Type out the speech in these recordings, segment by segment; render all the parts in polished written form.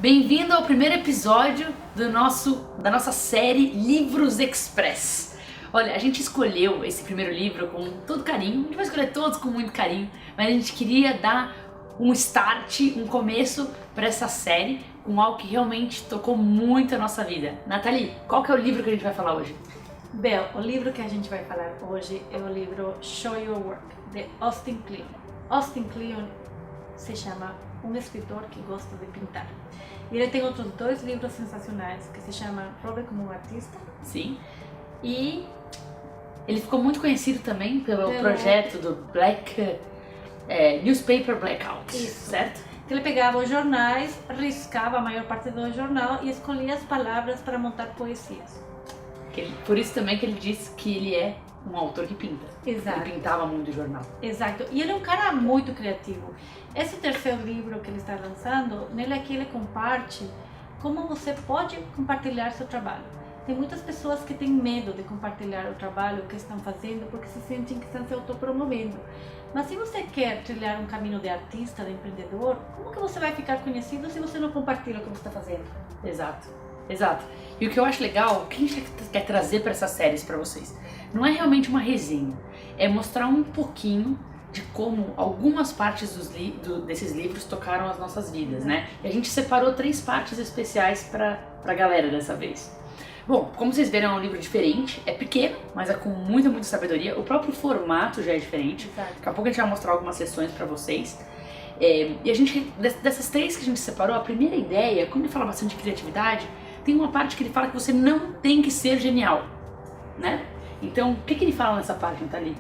Bem-vindo ao primeiro episódio da nossa série Livros Express. Olha, a gente escolheu esse primeiro livro com todo carinho, a gente vai escolher todos com muito carinho, mas a gente queria dar um start, um começo para essa série com algo que realmente tocou muito a nossa vida. Nathalie, qual que é o livro que a gente vai falar hoje? Bel, o livro que a gente vai falar hoje é o livro Show Your Work, de Austin Kleon. Austin Kleon se chama um escritor que gosta de pintar. E ele tem outros dois livros sensacionais, que se chama Roube como um Artista. Sim. E ele ficou muito conhecido também pelo projeto do Newspaper Blackout, Isso. certo? Ele pegava os jornais, riscava a maior parte do jornal e escolhia as palavras para montar poesias. Por isso também que ele diz que ele é um autor que pinta. Exato. Ele pintava muito jornal. Exato. E ele é um cara muito criativo. Esse terceiro livro que ele está lançando, nele aqui ele comparte como você pode compartilhar seu trabalho. Tem muitas pessoas que têm medo de compartilhar o trabalho que estão fazendo porque se sentem que estão se autopromovendo. Mas se você quer trilhar um caminho de artista, de empreendedor, como que você vai ficar conhecido se você não compartilha o que você está fazendo? Exato, exato. E o que eu acho legal, o que a gente quer trazer para essas séries para vocês, não é realmente uma resenha, é mostrar um pouquinho de como algumas partes desses livros tocaram as nossas vidas, né? E a gente separou 3 partes especiais pra galera dessa vez. Bom, como vocês viram, é um livro diferente, é pequeno, mas é com muita sabedoria. O próprio formato já é diferente. Exato. Daqui a pouco a gente vai mostrar algumas sessões pra vocês. E a gente, dessas 3 que a gente separou, a primeira ideia, quando ele fala bastante de criatividade, tem uma parte que ele fala que você não tem que ser genial, né? Então, o que ele fala nessa parte, Nathalie?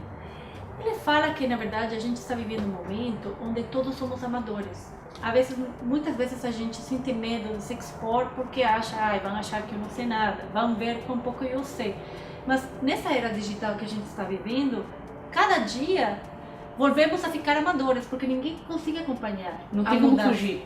Ele fala que, na verdade, a gente está vivendo um momento onde todos somos amadores. Muitas vezes a gente sente medo de se expor porque vão achar que eu não sei nada, vão ver quão pouco eu sei. Mas nessa era digital que a gente está vivendo, cada dia volvemos a ficar amadores, porque ninguém consegue acompanhar. Não tem como fugir.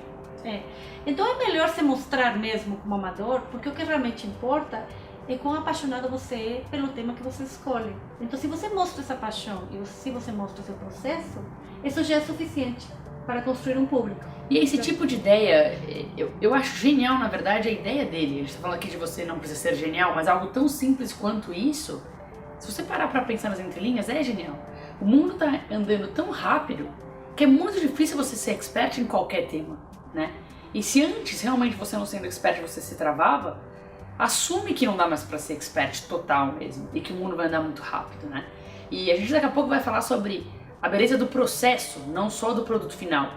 Então é melhor se mostrar mesmo como amador, porque o que realmente importa é quão apaixonado você é pelo tema que você escolhe. Então, se você mostra essa paixão e se você mostra o seu processo, isso já é suficiente para construir um público. E esse tipo de ideia, eu acho genial, na verdade, a ideia dele. A gente está falando aqui de você não precisa ser genial, mas algo tão simples quanto isso, se você parar para pensar nas entrelinhas, é genial. O mundo está andando tão rápido que é muito difícil você ser expert em qualquer tema, né? E se antes, realmente, você não sendo expert, você se travava, assume que não dá mais pra ser expert total mesmo e que o mundo vai andar muito rápido, né? E a gente daqui a pouco vai falar sobre a beleza do processo, não só do produto final.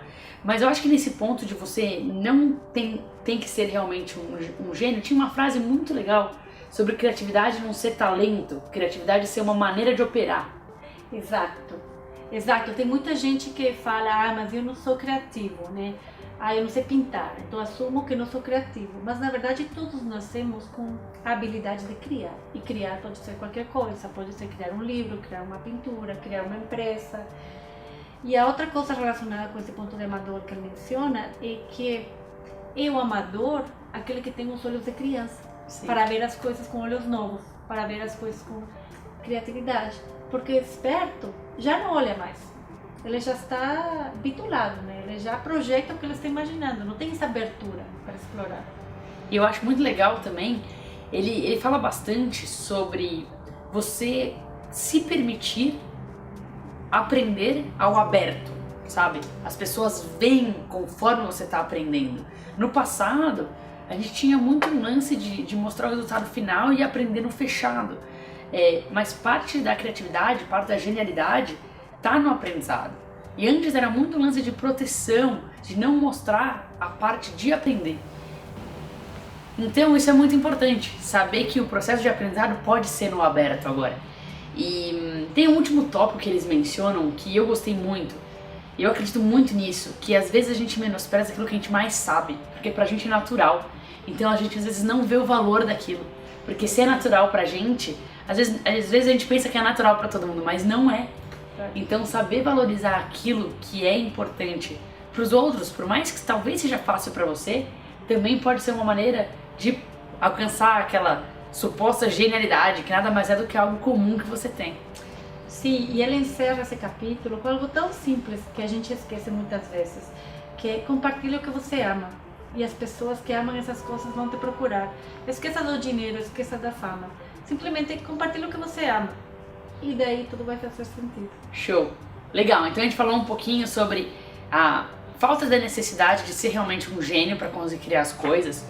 Mas eu acho que nesse ponto de você não tem que ser realmente um gênio, tinha uma frase muito legal sobre criatividade não ser talento, criatividade ser uma maneira de operar. Exato, exato. Tem muita gente que fala, mas eu não sou criativo, né? Eu não sei pintar, então assumo que não sou criativo. Mas na verdade todos nascemos com a habilidade de criar. E criar pode ser qualquer coisa, pode ser criar um livro, criar uma pintura, criar uma empresa. E a outra coisa relacionada com esse ponto de amador que ele menciona é que é o amador aquele que tem os olhos de criança. Sim. Para ver as coisas com olhos novos, para ver as coisas com criatividade. Porque esperto já não olha mais. Ele já está bitulado, né? Ele já projeta o que ele está imaginando, não tem essa abertura para explorar. E eu acho muito legal também, ele fala bastante sobre você se permitir aprender ao aberto, sabe? As pessoas veem conforme você está aprendendo. No passado, a gente tinha muito um lance de mostrar o resultado final e aprender no fechado. Mas parte da criatividade, parte da genialidade tá no aprendizado. E antes era muito lance de proteção, de não mostrar a parte de aprender. Então isso é muito importante, saber que o processo de aprendizado pode ser no aberto agora. E tem um último tópico que eles mencionam que eu gostei muito, e eu acredito muito nisso, que às vezes a gente menospreza aquilo que a gente mais sabe, porque pra gente é natural. Então a gente às vezes não vê o valor daquilo, porque se é natural pra gente, às vezes a gente pensa que é natural pra todo mundo, mas não é. Então saber valorizar aquilo que é importante para os outros, por mais que talvez seja fácil para você, também pode ser uma maneira de alcançar aquela suposta genialidade, que nada mais é do que algo comum que você tem. Sim, e ele encerra esse capítulo com algo tão simples que a gente esquece muitas vezes, que é compartilhe o que você ama. E as pessoas que amam essas coisas vão te procurar. Esqueça do dinheiro, esqueça da fama. Simplesmente compartilhe o que você ama. E daí tudo vai fazer sentido. Show! Legal, então a gente falou um pouquinho sobre a falta da necessidade de ser realmente um gênio para conseguir criar as coisas.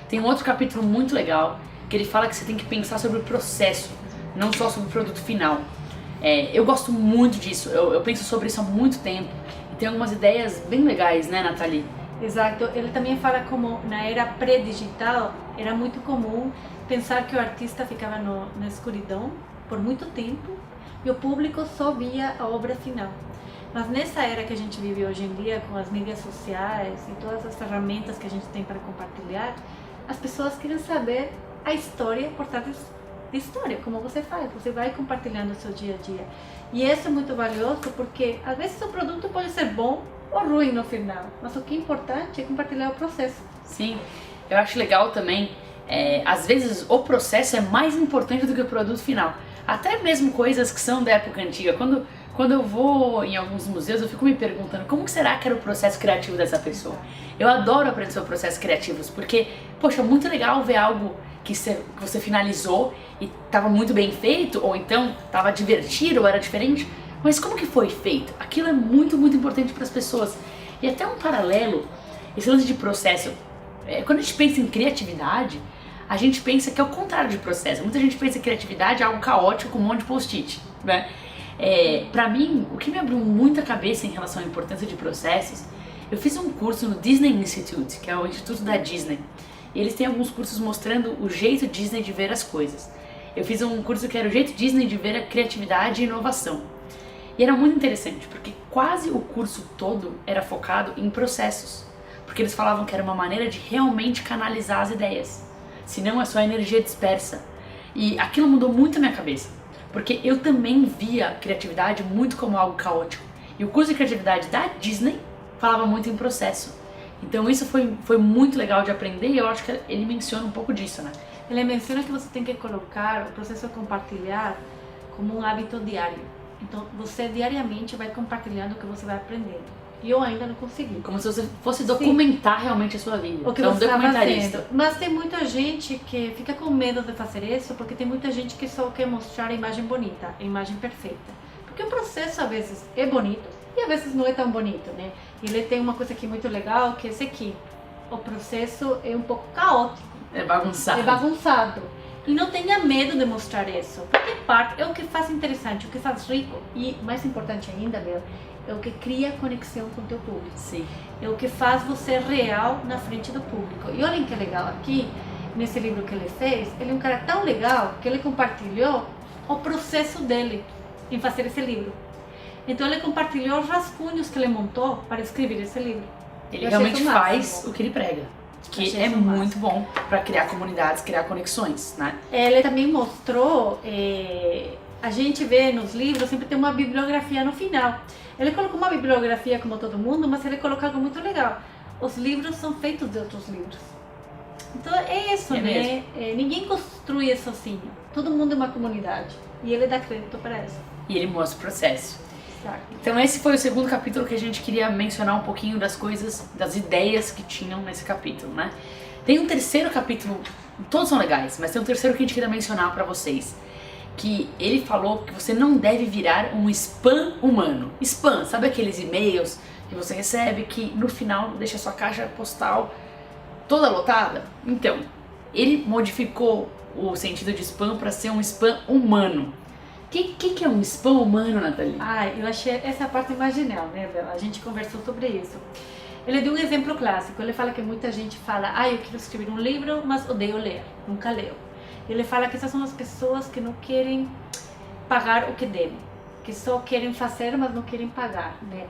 Tem um outro capítulo muito legal, que ele fala que você tem que pensar sobre o processo, não só sobre o produto final. Eu gosto muito disso, eu penso sobre isso há muito tempo. E tem algumas ideias bem legais, né, Nathalie? Exato, ele também fala como na era pré-digital era muito comum pensar que o artista ficava na escuridão por muito tempo e o público só via a obra final. Mas nessa era que a gente vive hoje em dia, com as mídias sociais e todas as ferramentas que a gente tem para compartilhar, as pessoas querem saber a história por trás da história, como você faz, você vai compartilhando o seu dia a dia. E isso é muito valioso porque às vezes o produto pode ser bom ou ruim no final, mas o que é importante é compartilhar o processo. Sim, eu acho legal também, às vezes o processo é mais importante do que o produto final. Até mesmo coisas que são da época antiga. Quando eu vou em alguns museus, eu fico me perguntando como que será que era o processo criativo dessa pessoa. Eu adoro aprender sobre processos criativos, porque, poxa, é muito legal ver algo que você finalizou e estava muito bem feito, ou então estava divertido, ou era diferente, mas como que foi feito? Aquilo é muito, muito importante para as pessoas. E até um paralelo, esse lance de processo, quando a gente pensa em criatividade, a gente pensa que é o contrário de processo. Muita gente pensa que criatividade é algo caótico com um monte de post-it, né? Pra mim, o que me abriu muita cabeça em relação à importância de processos, eu fiz um curso no Disney Institute, que é o instituto da Disney, e eles têm alguns cursos mostrando o jeito Disney de ver as coisas. Eu fiz um curso que era o jeito Disney de ver a criatividade e inovação. E era muito interessante, porque quase o curso todo era focado em processos, porque eles falavam que era uma maneira de realmente canalizar as ideias, senão é só energia dispersa. E aquilo mudou muito a minha cabeça, porque eu também via a criatividade muito como algo caótico. E o curso de criatividade da Disney falava muito em processo. Então isso foi muito legal de aprender e eu acho que ele menciona um pouco disso, né? Ele menciona que você tem que colocar o processo de compartilhar como um hábito diário. Então você diariamente vai compartilhando o que você vai aprendendo. E eu ainda não consegui. Como se você fosse documentar realmente a sua vida. O que você está fazendo. Mas tem muita gente que fica com medo de fazer isso, porque tem muita gente que só quer mostrar a imagem bonita, a imagem perfeita. Porque o processo às vezes é bonito e às vezes não é tão bonito, né? Ele tem uma coisa aqui muito legal, que é esse aqui. O processo é um pouco caótico. É bagunçado. É bagunçado. E não tenha medo de mostrar isso. Porque parte é o que faz interessante, o que faz rico. E mais importante ainda, Bel, é o que cria conexão com o teu público. Sim. É o que faz você real na frente do público. E olhem que legal aqui, nesse livro que ele fez, ele é um cara tão legal que ele compartilhou o processo dele em fazer esse livro. Então ele compartilhou os rascunhos que ele montou para escrever esse livro. Ele realmente faz o que ele prega, que é muito bom para criar comunidades, criar conexões, né? Ele também mostrou, a gente vê nos livros, sempre tem uma bibliografia no final. Ele colocou uma bibliografia como todo mundo, mas ele colocou algo muito legal. Os livros são feitos de outros livros. Então é isso, né? Ninguém construi sozinho. Todo mundo é uma comunidade. E ele dá crédito para isso. E ele mostra o processo. Exato. Então esse foi o segundo capítulo que a gente queria mencionar um pouquinho das coisas, das ideias que tinham nesse capítulo, né? Tem um terceiro capítulo, todos são legais, mas tem um terceiro que a gente queria mencionar para vocês. Que ele falou que você não deve virar um spam humano. Spam, sabe aqueles e-mails que você recebe que no final deixa a sua caixa postal toda lotada? Então, ele modificou o sentido de spam para ser um spam humano. O que é um spam humano, Nathalie? Eu achei essa parte mais genial, né, Bela? A gente conversou sobre isso. Ele deu um exemplo clássico. Ele fala que muita gente fala, eu quero escrever um livro, mas odeio ler, nunca leio. Ele fala que essas são as pessoas que não querem pagar o que devem, que só querem fazer, mas não querem pagar, né?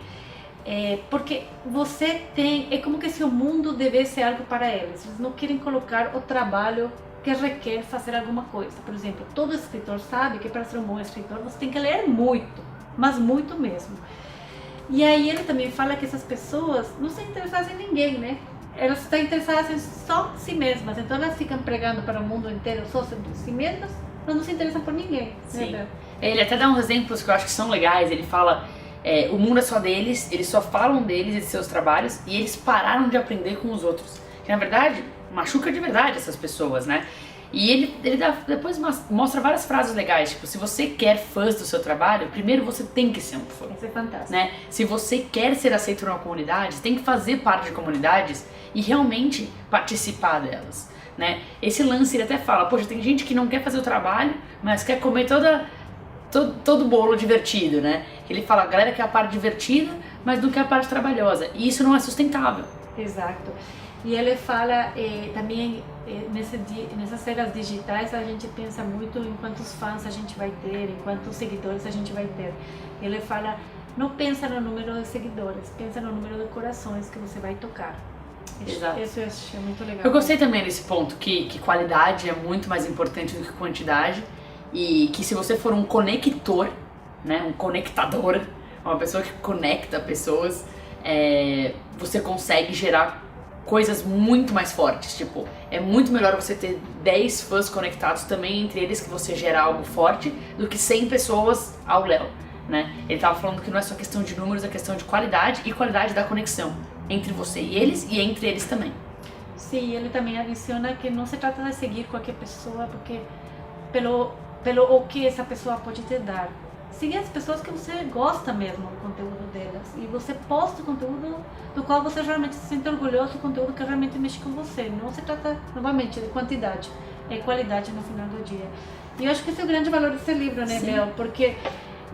Porque você tem, é como que se o mundo devesse algo para eles. Eles não querem colocar o trabalho que requer fazer alguma coisa. Por exemplo, todo escritor sabe que para ser um bom escritor você tem que ler muito, mas muito mesmo. E aí ele também fala que essas pessoas não estão interessadas em ninguém, né? Elas estão interessadas em só si mesmas, então elas ficam pregando para o mundo inteiro só sobre si mesmas, mas não se interessam por ninguém. Sim. Né? Ele até dá uns exemplos que eu acho que são legais. Ele fala, o mundo é só deles, eles só falam deles e de seus trabalhos, e eles pararam de aprender com os outros. que na verdade machuca de verdade essas pessoas, né? E ele depois mostra várias frases legais, tipo, se você quer fãs do seu trabalho, primeiro você tem que ser um fã. Isso é fantástico. Né? Se você quer ser aceito numa comunidade, tem que fazer parte de comunidades e realmente participar delas, né? Esse lance, ele até fala, poxa, tem gente que não quer fazer o trabalho, mas quer comer todo o bolo divertido, né? Ele fala, a galera quer a parte divertida, mas não quer a parte trabalhosa, e isso não é sustentável. Exato. E ele fala também, nessas eras digitais, a gente pensa muito em quantos fãs a gente vai ter, em quantos seguidores a gente vai ter. Ele fala, não pensa no número de seguidores, pensa no número de corações que você vai tocar. Exato. Isso eu achei muito legal. Eu gostei também desse ponto, que qualidade é muito mais importante do que quantidade, e que se você for um conector, né, um conectador, uma pessoa que conecta pessoas, você consegue gerar coisas muito mais fortes. Tipo, é muito melhor você ter 10 fãs conectados também entre eles, que você gera algo forte, do que 100 pessoas ao léu, né? Ele tava falando que não é só questão de números, é questão de qualidade e qualidade da conexão entre você e entre eles também. Sim, ele também adiciona que não se trata de seguir qualquer pessoa porque pelo o que essa pessoa pode te dar. Seguir as pessoas que você gosta mesmo do conteúdo delas. E você posta o conteúdo do qual você realmente se sente orgulhoso, o conteúdo que realmente mexe com você. Não se trata, novamente, de quantidade, é qualidade no final do dia. E eu acho que esse é o grande valor desse livro, né, Bel? Porque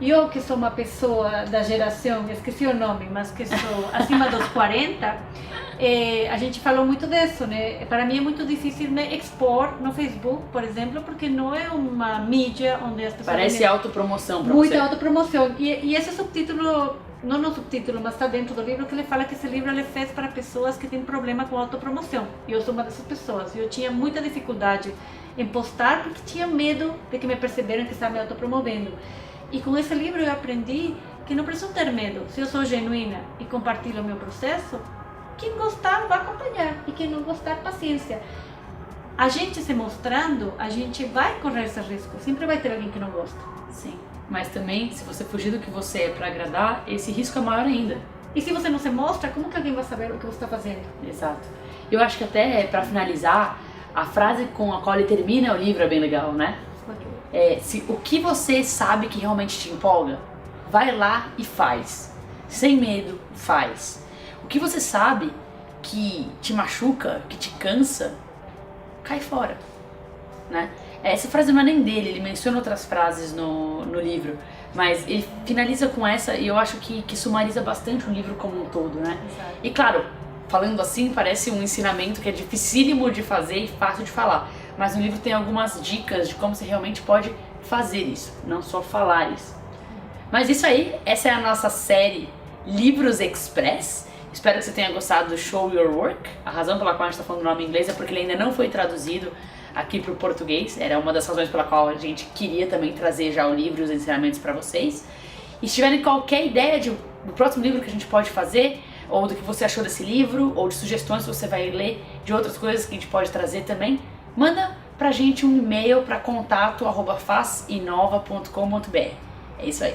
eu, que sou uma pessoa da geração, esqueci o nome, mas que sou acima dos 40, a gente falou muito disso, né? Para mim é muito difícil me expor no Facebook, por exemplo, porque não é uma mídia onde as pessoas... Parece autopromoção pra Muita você. autopromoção. E esse subtítulo, não no subtítulo, mas está dentro do livro, que ele fala que esse livro ele fez para pessoas que têm problema com autopromoção. E eu sou uma dessas pessoas. Eu tinha muita dificuldade em postar porque tinha medo de que me perceberam que estava me autopromovendo. E com esse livro eu aprendi que não preciso ter medo. Se eu sou genuína e compartilho o meu processo, quem gostar vai acompanhar e quem não gostar, paciência. A gente se mostrando, a gente vai correr esse risco. Sempre vai ter alguém que não gosta. Sim. Mas também, se você fugir do que você é pra agradar, esse risco é maior ainda. E se você não se mostra, como que alguém vai saber o que você está fazendo? Exato. Eu acho que até, pra finalizar, a frase com a qual ele termina o livro é bem legal, né? O que você sabe que realmente te empolga, vai lá e faz. Sem medo, faz. O que você sabe que te machuca, que te cansa, cai fora, né? Essa frase não é nem dele, ele menciona outras frases no livro, mas ele finaliza com essa e eu acho que sumariza bastante o livro como um todo, né? Exato. E claro, falando assim parece um ensinamento que é dificílimo de fazer e fácil de falar, mas no livro tem algumas dicas de como você realmente pode fazer isso, não só falar isso. Mas isso aí, essa é a nossa série Livros Express. Espero que você tenha gostado do Show Your Work. A razão pela qual a gente está falando o nome em inglês é porque ele ainda não foi traduzido aqui para o português. Era uma das razões pela qual a gente queria também trazer já o livro e os ensinamentos para vocês. E se tiverem qualquer ideia do próximo livro que a gente pode fazer, ou do que você achou desse livro, ou de sugestões que você vai ler de outras coisas que a gente pode trazer também, manda pra gente um e-mail para contato@fazinova.com.br. É isso aí.